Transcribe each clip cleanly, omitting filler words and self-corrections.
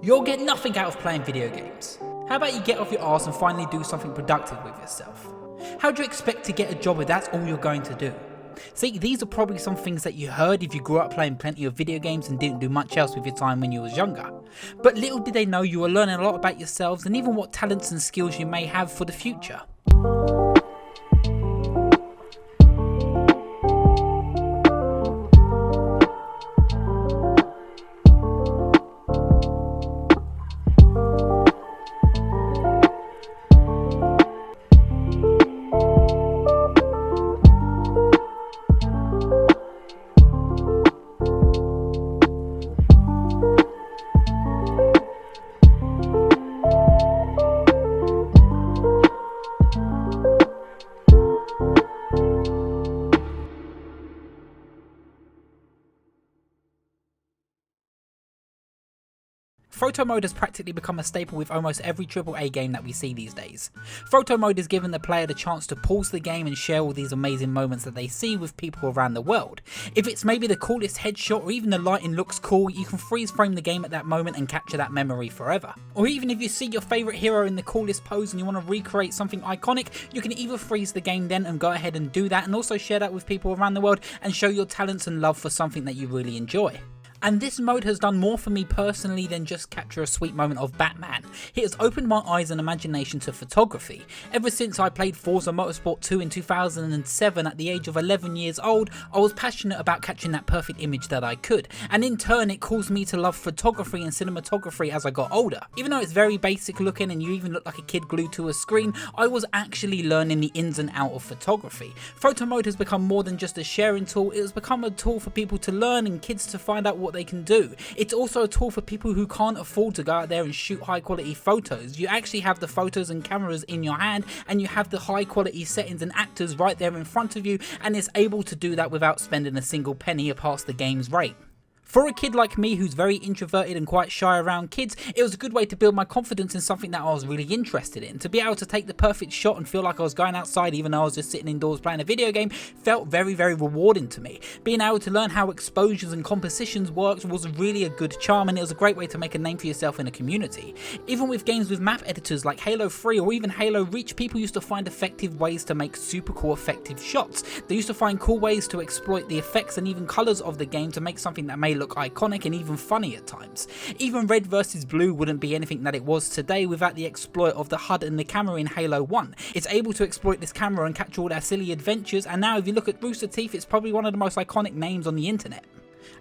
You'll get nothing out of playing video games. How about you get off your arse and finally do something productive with yourself? How do you expect to get a job if that's all you're going to do? See, these are probably some things that you heard if you grew up playing plenty of video games and didn't do much else with your time when you was younger. But little did they know you were learning a lot about yourselves and even what talents and skills you may have for the future. Photo mode has practically become a staple with almost every AAA game that we see these days. Photo mode has given the player the chance to pause the game and share all these amazing moments that they see with people around the world. If it's maybe the coolest headshot or even the lighting looks cool, you can freeze frame the game at that moment and capture that memory forever. Or even if you see your favourite hero in the coolest pose and you want to recreate something iconic, you can either freeze the game then and go ahead and do that, and also share that with people around the world and show your talents and love for something that you really enjoy. And this mode has done more for me personally than just capture a sweet moment of Batman. It has opened my eyes and imagination to photography. Ever since I played Forza Motorsport 2 in 2007 at the age of 11 years old, I was passionate about capturing that perfect image that I could. And in turn it caused me to love photography and cinematography as I got older. Even though it's very basic looking and you even look like a kid glued to a screen, I was actually learning the ins and outs of photography. Photo mode has become more than just a sharing tool, it has become a tool for people to learn and kids to find out what they can do. It's also a tool for people who can't afford to go out there and shoot high quality photos. You actually have the photos and cameras in your hand and you have the high quality settings and actors right there in front of you, and it's able to do that without spending a single penny past the game's rate. For a kid like me who's very introverted and quite shy around kids, it was a good way to build my confidence in something that I was really interested in. To be able to take the perfect shot and feel like I was going outside even though I was just sitting indoors playing a video game felt very rewarding to me. Being able to learn how exposures and compositions worked was really a good charm, and it was a great way to make a name for yourself in a community. Even with games with map editors like Halo 3 or even Halo Reach, people used to find effective ways to make super cool effective shots. They used to find cool ways to exploit the effects and even colours of the game to make something that may look iconic and even funny at times. Even Red vs Blue wouldn't be anything that it was today without the exploit of the HUD and the camera in Halo 1. It's able to exploit this camera and capture all our silly adventures, and now if you look at Rooster Teeth, it's probably one of the most iconic names on the internet.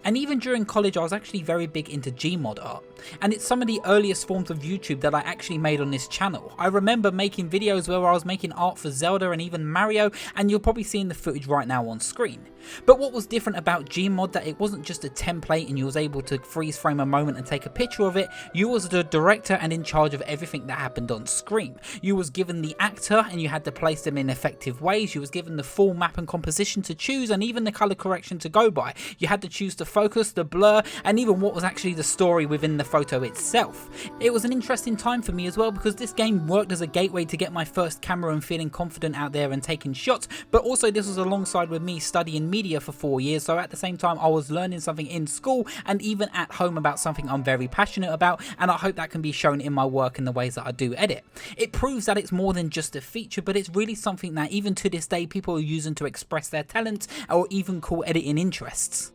And even during college I was actually very big into Gmod art, and it's some of the earliest forms of YouTube that I actually made on this channel. I remember making videos where I was making art for Zelda and even Mario, and you're probably seeing the footage right now on screen. But what was different about Gmod, that it wasn't just a template and you was able to freeze frame a moment and take a picture of it. You was the director and in charge of everything that happened on screen. You was given the actor and you had to place them in effective ways. You was given the full map and composition to choose and even the colour correction to go by. You had to choose the focus, the blur, and even what was actually the story within the photo itself. It was an interesting time for me as well because this game worked as a gateway to get my first camera and feeling confident out there and taking shots, but also this was alongside with me studying media for 4 years, so at the same time I was learning something in school and even at home about something I'm very passionate about, and I hope that can be shown in my work and the ways that I do edit. It proves that it's more than just a feature, but it's really something that even to this day people are using to express their talents or even cool editing interests.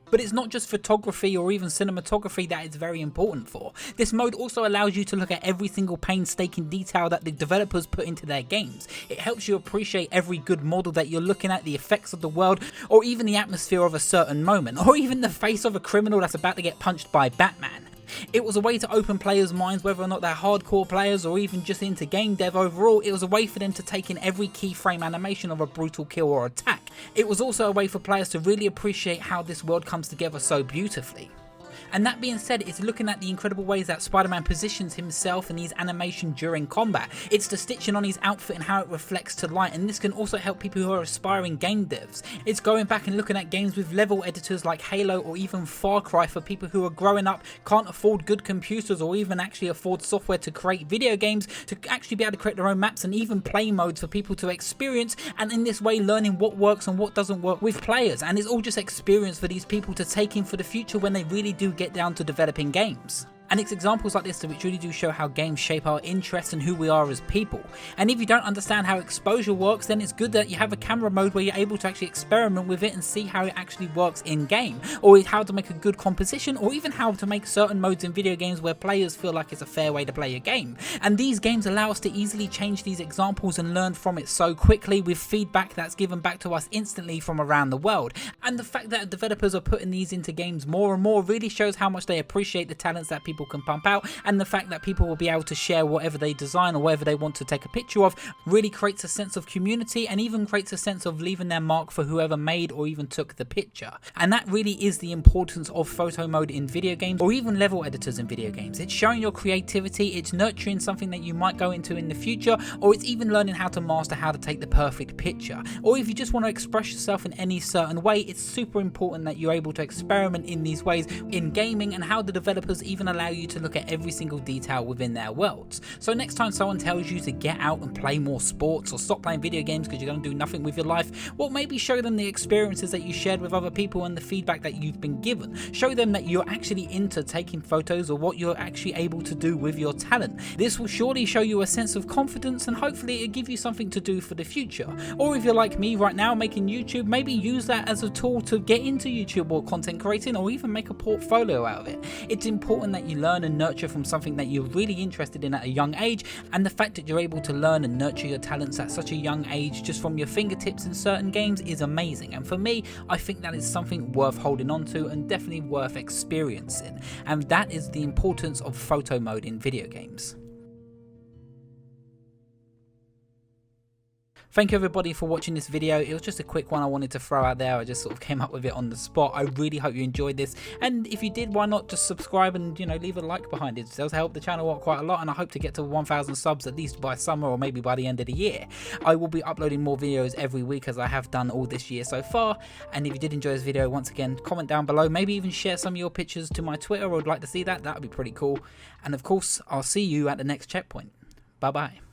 But it's not just photography or even cinematography that it's very important for. This mode also allows you to look at every single painstaking detail that the developers put into their games. It helps you appreciate every good model that you're looking at, the effects of the world, or even the atmosphere of a certain moment, or even the face of a criminal that's about to get punched by Batman. It was a way to open players' minds, whether or not they're hardcore players or even just into game dev overall. It was a way for them to take in every keyframe animation of a brutal kill or attack. It was also a way for players to really appreciate how this world comes together so beautifully. And that being said, it's looking at the incredible ways that Spider-Man positions himself in these animation during combat. It's the stitching on his outfit and how it reflects to light, and this can also help people who are aspiring game devs. It's going back and looking at games with level editors like Halo or even Far Cry for people who are growing up, can't afford good computers or even actually afford software to create video games, to actually be able to create their own maps and even play modes for people to experience, and in this way learning what works and what doesn't work with players. And it's all just experience for these people to take in for the future when they really do get down to developing games. And it's examples like this which really do show how games shape our interests and who we are as people. And if you don't understand how exposure works, then it's good that you have a camera mode where you're able to actually experiment with it and see how it actually works in game, or how to make a good composition, or even how to make certain modes in video games where players feel like it's a fair way to play a game. And these games allow us to easily change these examples and learn from it so quickly, with feedback that's given back to us instantly from around the world. And the fact that developers are putting these into games more and more really shows how much they appreciate the talents that people can pump out, and the fact that people will be able to share whatever they design or whatever they want to take a picture of really creates a sense of community, and even creates a sense of leaving their mark for whoever made or even took the picture. And that really is the importance of photo mode in video games, or even level editors in video games. It's showing your creativity, it's nurturing something that you might go into in the future, or it's even learning how to master how to take the perfect picture. Or if you just want to express yourself in any certain way, it's super important that you're able to experiment in these ways in gaming, and how the developers even allow you to look at every single detail within their worlds. So next time someone tells you to get out and play more sports, or stop playing video games because you're going to do nothing with your life, well, maybe show them the experiences that you shared with other people and the feedback that you've been given. Show them that you're actually into taking photos, or what you're actually able to do with your talent. This will surely show you a sense of confidence, and hopefully it'll give you something to do for the future. Or if you're like me right now making YouTube, maybe use that as a tool to get into YouTube or content creating, or even make a portfolio out of it. It's important that you learn and nurture from something that you're really interested in at a young age, and the fact that you're able to learn and nurture your talents at such a young age just from your fingertips in certain games is amazing. And for me, I think that is something worth holding on to and definitely worth experiencing, and that is the importance of photo mode in video games. Thank you everybody for watching this video. It was just a quick one I wanted to throw out there. I just sort of came up with it on the spot. I really hope you enjoyed this, and if you did, why not just subscribe and, you know, leave a like behind it. It does help the channel out quite a lot, and I hope to get to 1,000 subs at least by summer, or maybe by the end of the year. I will be uploading more videos every week, as I have done all this year so far. And if you did enjoy this video, once again, comment down below, maybe even share some of your pictures to my Twitter. I would like to see that. That would be pretty cool. And of course, I'll see you at the next checkpoint. Bye bye.